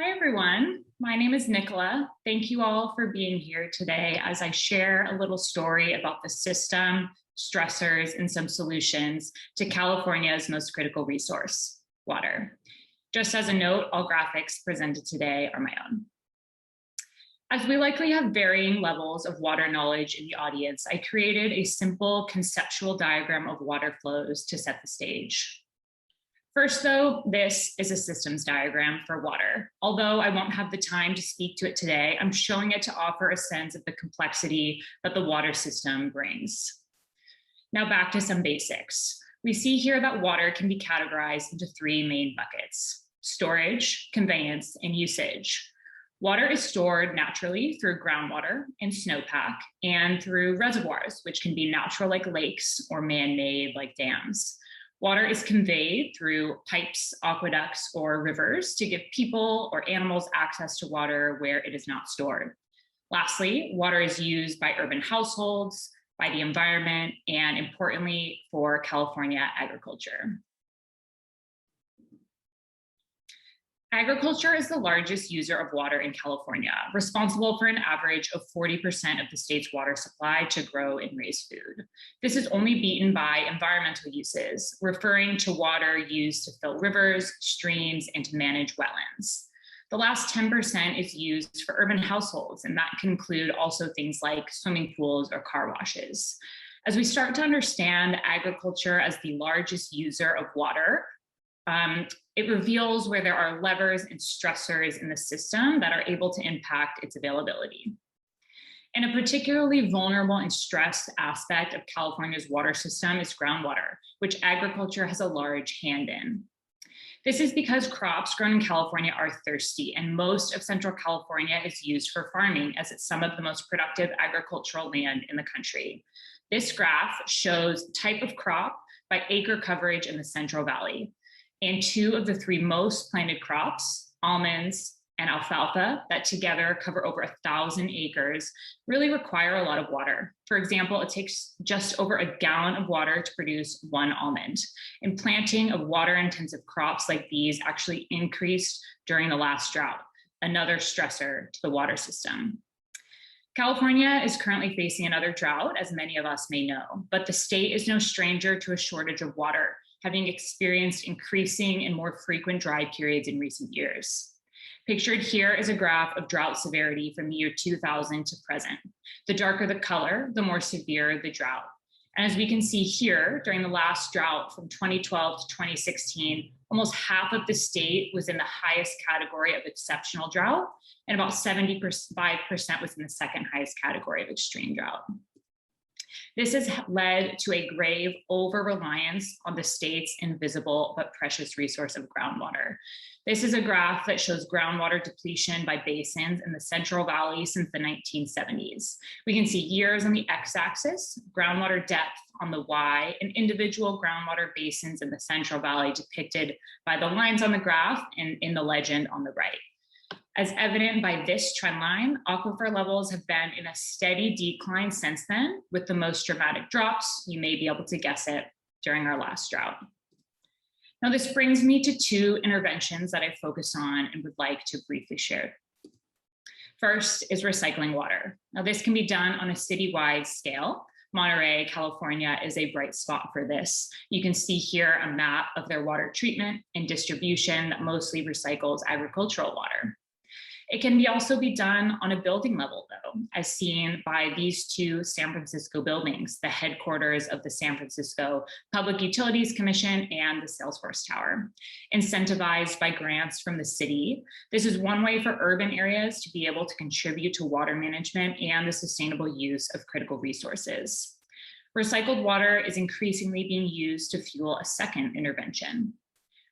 Hi, everyone. My name is Nicola. Thank you all for being here today as I share a little story about the system, stressors, and some solutions to California's most critical resource, water. Just as a note, all graphics presented today are my own. As we likely have varying levels of water knowledge in the audience, I created a simple conceptual diagram of water flows to set the stage. First, though, this is a systems diagram for water. Although I won't have the time to speak to it today, I'm showing it to offer a sense of the complexity that the water system brings. Now back to some basics. We see here that water can be categorized into three main buckets: storage, conveyance, and usage. Water is stored naturally through groundwater and snowpack and through reservoirs, which can be natural like lakes or man-made like dams. Water is conveyed through pipes, aqueducts, or rivers to give people or animals access to water where it is not stored. Lastly, water is used by urban households, by the environment, and importantly, for California agriculture. Agriculture is the largest user of water in California, responsible for an average of 40% of the state's water supply to grow and raise food. This is only beaten by environmental uses, referring to water used to fill rivers, streams, and to manage wetlands. The last 10% is used for urban households, and that can include also things like swimming pools or car washes. As we start to understand agriculture as the largest user of water, it reveals where there are levers and stressors in the system that are able to impact its availability. And a particularly vulnerable and stressed aspect of California's water system is groundwater, which agriculture has a large hand in. This is because crops grown in California are thirsty, and most of Central California is used for farming, as it's some of the most productive agricultural land in the country. This graph shows type of crop by acre coverage in the Central Valley. And two of the three most planted crops, almonds and alfalfa, that together cover over 1,000 acres, really require a lot of water. For example, it takes just over a gallon of water to produce one almond. And planting of water-intensive crops like these actually increased during the last drought, another stressor to the water system. California is currently facing another drought, as many of us may know, but the state is no stranger to a shortage of water, having experienced increasing and more frequent dry periods in recent years. Pictured here is a graph of drought severity from the year 2000 to present. The darker the color, the more severe the drought. And as we can see here, during the last drought from 2012 to 2016, almost half of the state was in the highest category of exceptional drought, and about 75% was in the second highest category of extreme drought. This has led to a grave over-reliance on the state's invisible but precious resource of groundwater. This is a graph that shows groundwater depletion by basins in the Central Valley since the 1970s. We can see years on the x-axis, groundwater depth on the y, and individual groundwater basins in the Central Valley depicted by the lines on the graph and in the legend on the right. As evident by this trend line, aquifer levels have been in a steady decline since then, with the most dramatic drops. You may be able to guess it during our last drought. Now, this brings me to two interventions that I focus on and would like to briefly share. First is recycling water. Now, this can be done on a citywide scale. Monterey, California is a bright spot for this. You can see here a map of their water treatment and distribution that mostly recycles agricultural water. It can also be done on a building level, though, as seen by these two San Francisco buildings, the headquarters of the San Francisco Public Utilities Commission and the Salesforce Tower. Incentivized by grants from the city, this is one way for urban areas to be able to contribute to water management and the sustainable use of critical resources. Recycled water is increasingly being used to fuel a second intervention: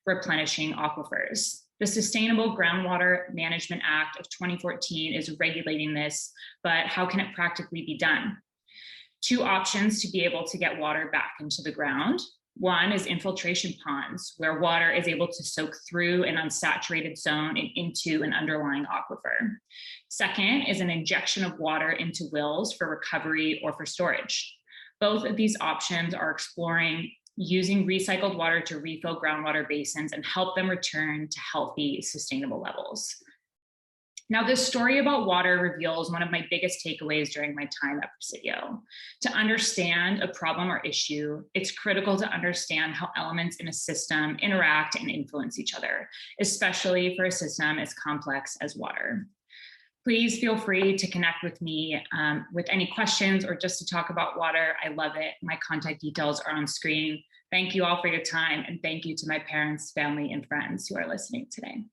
replenishing aquifers. The Sustainable Groundwater Management Act of 2014 is regulating this, but how can it practically be done? Two options to be able to get water back into the ground. One is infiltration ponds, where water is able to soak through an unsaturated zone and into an underlying aquifer. Second is an injection of water into wells for recovery or for storage. Both of these options are exploring using recycled water to refill groundwater basins and help them return to healthy, sustainable levels. Now, this story about water reveals one of my biggest takeaways during my time at Presidio. To understand a problem or issue, it's critical to understand how elements in a system interact and influence each other, especially for a system as complex as water. Please feel free to connect with me with any questions or just to talk about water. I love it. My contact details are on screen. Thank you all for your time, and thank you to my parents, family, and friends who are listening today.